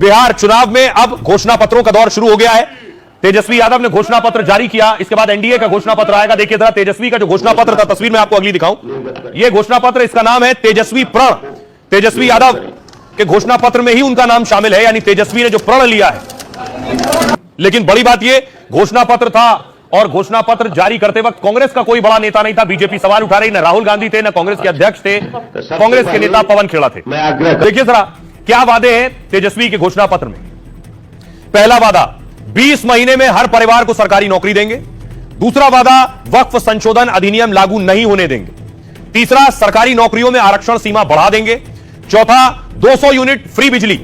बिहार चुनाव में अब घोषणा पत्रों का दौर शुरू हो गया है। तेजस्वी यादव ने घोषणा पत्र जारी किया, इसके बाद एनडीए का घोषणा पत्र आएगा। देखिए जरा तेजस्वी का जो घोषणा पत्र था, तस्वीर में आपको अगली दिखाऊं। यह घोषणा पत्र, इसका नाम है तेजस्वी प्रण। तेजस्वी यादव के घोषणा पत्र में ही उनका नाम शामिल है, यानी तेजस्वी ने जो प्रण लिया है। लेकिन बड़ी बात यह, घोषणा पत्र था और घोषणा पत्र जारी करते वक्त कांग्रेस का कोई बड़ा नेता नहीं था। बीजेपी सवाल उठा रही, न राहुल गांधी थे, न कांग्रेस के अध्यक्ष थे, कांग्रेस के नेता पवन खेड़ा थे। देखिए जरा क्या वादे हैं तेजस्वी के घोषणा पत्र में। पहला वादा, 20 महीने में हर परिवार को सरकारी नौकरी देंगे। दूसरा वादा, वक्फ संशोधन अधिनियम लागू नहीं होने देंगे। तीसरा, सरकारी नौकरियों में आरक्षण सीमा बढ़ा देंगे। चौथा, 200 यूनिट फ्री बिजली।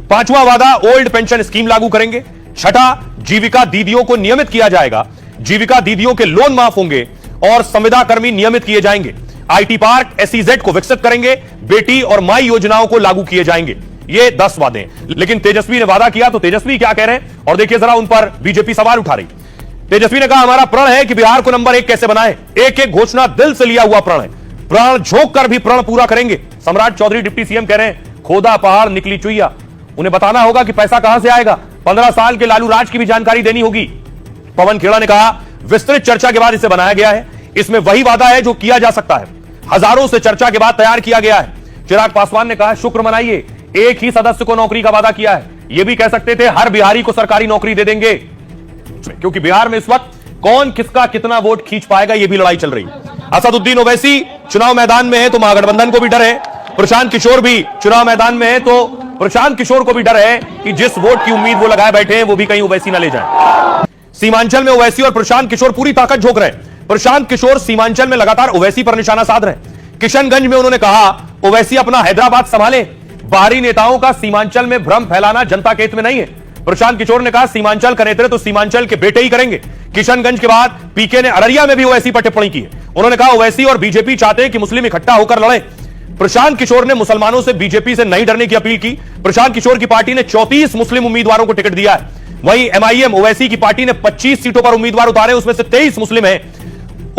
पांचवा वादा, ओल्ड पेंशन स्कीम लागू करेंगे। छठा, जीविका दीदियों को नियमित किया जाएगा, जीविका दीदियों के लोन माफ होंगे और संविदा कर्मी नियमित किए जाएंगे। आईटी पार्क, एसईजेड को विकसित करेंगे, बेटी और माई योजनाओं को लागू किए जाएंगे। ये 10 वादे हैं। लेकिन तेजस्वी ने वादा किया, तो तेजस्वी क्या कह रहे हैं और देखिए जरा, उन पर बीजेपी सवाल उठा रही। तेजस्वी ने कहा, हमारा प्रण है कि बिहार को नंबर 1 कैसे बनाए। एक एक घोषणा दिल से लिया हुआ प्रण है, प्रण झोंक कर भी प्रण पूरा करेंगे। सम्राट चौधरी डिप्टी सीएम कह रहे हैं, खोदा पहाड़ निकली चुईया। उन्हें बताना होगा कि पैसा कहां से आएगा। 15 साल के लालू राज की भी जानकारी देनी होगी। पवन खेड़ा ने कहा, विस्तृत चर्चा के बाद इसे बनाया गया है, इसमें वही वादा है जो किया जा सकता है, हजारों से चर्चा के बाद तैयार किया गया है। चिराग पासवान ने कहा, शुक्र मनाइए, एक ही सदस्य को नौकरी का वादा किया है। यह भी कह सकते थे हर बिहारी को सरकारी नौकरी दे देंगे, क्योंकि बिहार में इस वक्त कौन किसका कितना वोट खींच पाएगा, यह भी लड़ाई चल रही है। असदुद्दीन ओवैसी चुनाव मैदान में है तो महागठबंधन को भी डर है। प्रशांत किशोर भी चुनाव मैदान में है तो प्रशांत किशोर को भी डर है कि जिस वोट की उम्मीद वो लगाए बैठे हैं वो भी कहीं ओवैसी ना ले जाए। सीमांचल में ओवैसी और प्रशांत किशोर पूरी ताकत झोंक रहे हैं। प्रशांत किशोर सीमांचल में लगातार ओवैसी पर निशाना साध रहे हैं। किशनगंज में उन्होंने कहा, ओवैसी अपना हैदराबाद संभाले, बाहरी नेताओं का सीमांचल में भ्रम फैलाना जनता के हित में नहीं है। प्रशांत किशोर ने कहा, सीमांचल का नेतृत्व तो सीमांचल के बेटे ही करेंगे। किशनगंज के बाद पीके ने अररिया में भी ओवैसी पर टिप्पणी की है। उन्होंने कहा, ओवैसी और बीजेपी चाहते हैं कि मुस्लिम इकट्ठा होकर लड़े। प्रशांत किशोर ने मुसलमानों से बीजेपी से नहीं डरने की अपील की। प्रशांत किशोर की पार्टी ने 34 मुस्लिम उम्मीदवारों को टिकट दिया है। वहीं एमआईएम ओवैसी की पार्टी ने 25 सीटों पर उम्मीदवार उतारे, उसमें से 23 मुस्लिम हैं।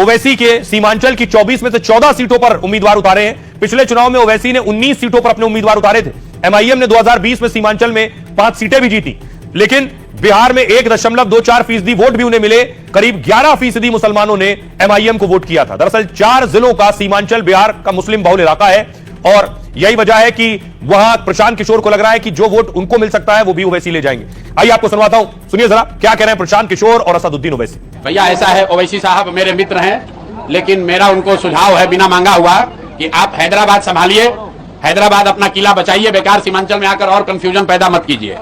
ओवैसी के सीमांचल की 24 में से 14 सीटों पर उम्मीदवार उतारे हैं। पिछले चुनाव में ओवैसी ने 19 सीटों पर अपने उम्मीदवार उतारे थे। एमआईएम ने 2020 में सीमांचल में 5 सीटें भी जीती, लेकिन बिहार में 1.24% वोट भी उन्हें मिले। करीब 11% मुसलमानों ने एमआईएम को वोट किया था। दरअसल 4 जिलों का सीमांचल बिहार का मुस्लिम बहुल इलाका है और यही वजह है कि वहां प्रशांत किशोर को लग रहा है कि जो वोट उनको मिल सकता है वो भी ओवैसी ले जाएंगे। आइए आपको सुनवाता हूं, सुनिए जरा क्या कह रहे हैं प्रशांत किशोर और असदुद्दीन ओवैसी। भैया ऐसा है, ओवैसी साहब मेरे मित्र हैं, लेकिन मेरा उनको सुझाव है बिना मांगा हुआ कि आप हैदराबाद संभालिए, हैदराबाद अपना किला बचाइए, बेकार सीमांचल में आकर और कंफ्यूजन पैदा मत कीजिए।